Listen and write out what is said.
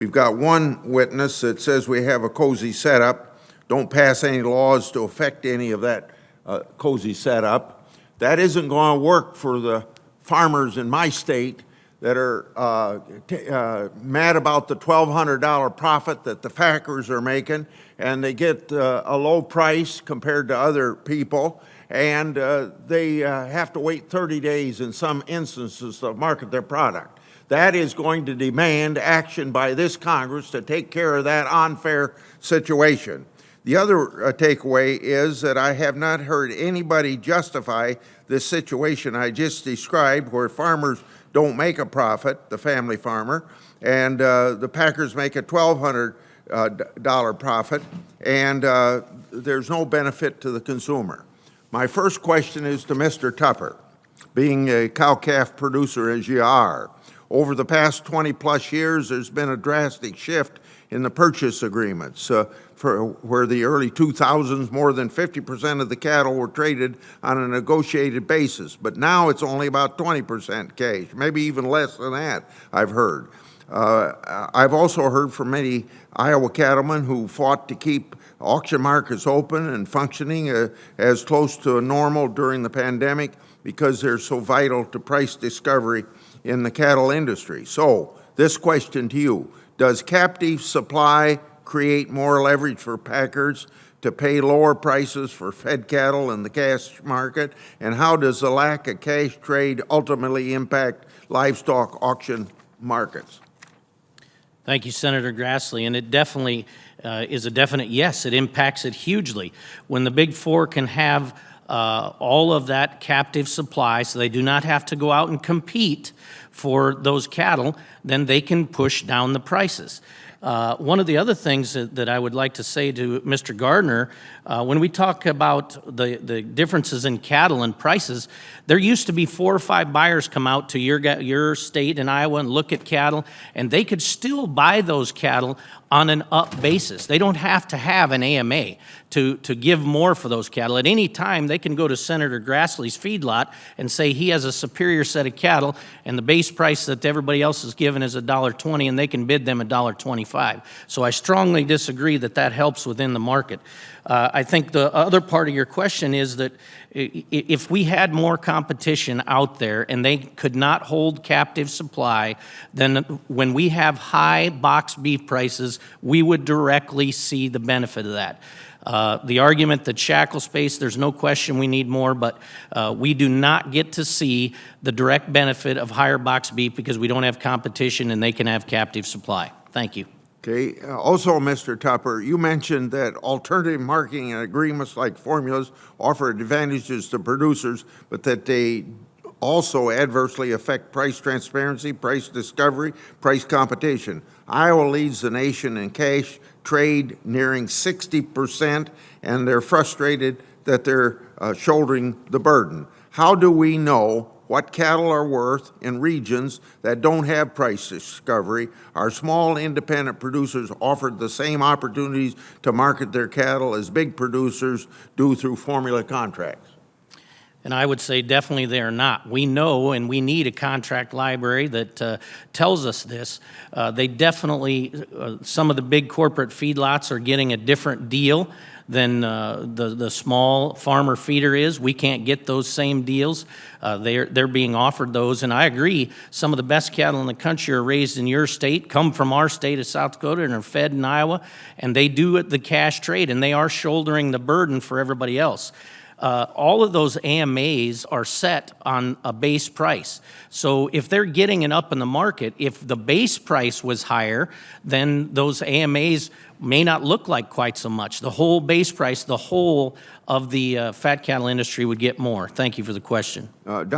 We've got one witness that says we have a cozy setup. Don't pass any laws to affect any of that cozy setup. That isn't going to work for the farmers in my state that are mad about the $1,200 profit that the packers are making, and they get a low price compared to other people, and they have to wait 30 days in some instances to market their product. That is going to demand action by this Congress to take care of that unfair situation. The other takeaway is that I have not heard anybody justify this situation I just described, where farmers don't make a profit, the family farmer, and the packers make a $1,200 profit, and there's no benefit to the consumer. My first question is to Mr. Tupper. Being a cow-calf producer as you are, over the past 20-plus years, there's been a drastic shift in the purchase agreements. Where the early 2000s, more than 50% of the cattle were traded on a negotiated basis. But now it's only about 20% cash, maybe even less than that, I've heard. I've also heard from many Iowa cattlemen who fought to keep auction markets open and functioning as close to normal during the pandemic because they're so vital to price discovery in the cattle industry. So, this question to you: does captive supply create more leverage for packers to pay lower prices for fed cattle in the cash market? And how does the lack of cash trade ultimately impact livestock auction markets? Thank you, Senator Grassley. And it definitely is a definite yes. It impacts it hugely. When the Big Four can have all of that captive supply, so they do not have to go out and compete for those cattle, then they can push down the prices. One of the other things that I would like to say to Mr. Gardner, when we talk about the differences in cattle and prices, there used to be 4 or 5 buyers come out to your state in Iowa and look at cattle, and they could still buy those cattle on an up basis. They don't have to have an AMA to give more for those cattle. At any time, they can go to Senator Grassley's feedlot and say he has a superior set of cattle, and the base price that everybody else is given is $1.20, and they can bid them $1.25. So I strongly disagree that that helps within the market. I think the other part of your question is that if we had more competition out there and they could not hold captive supply, then when we have high box beef prices, we would directly see the benefit of that. The argument that shackle space, there's no question we need more, but we do not get to see the direct benefit of higher box beef because we don't have competition and they can have captive supply. Thank you. Okay. Also, Mr. Tupper, you mentioned that alternative marketing agreements like formulas offer advantages to producers, but that they also adversely affect price transparency, price discovery, price competition. Iowa leads the nation in cash trade, nearing 60%, and they're frustrated that they're shouldering the burden. How do we know what cattle are worth in regions that don't have price discovery? Our small independent producers offered the same opportunities to market their cattle as big producers do through formula contracts. And I would say definitely they are not. We know, and we need a contract library that tells us this. They definitely, some of the big corporate feedlots are getting a different deal than the small farmer feeder is. We can't get those same deals. They're being offered those, and I agree, some of the best cattle in the country are raised in your state, come from our state of South Dakota, and are fed in Iowa, and they do it the cash trade, and they are shouldering the burden for everybody else. All of those AMAs are set on a base price. So if they're getting an up in the market, if the base price was higher, then those AMAs may not look like quite so much. The whole base price, the whole of the fat cattle industry would get more. Thank you for the question.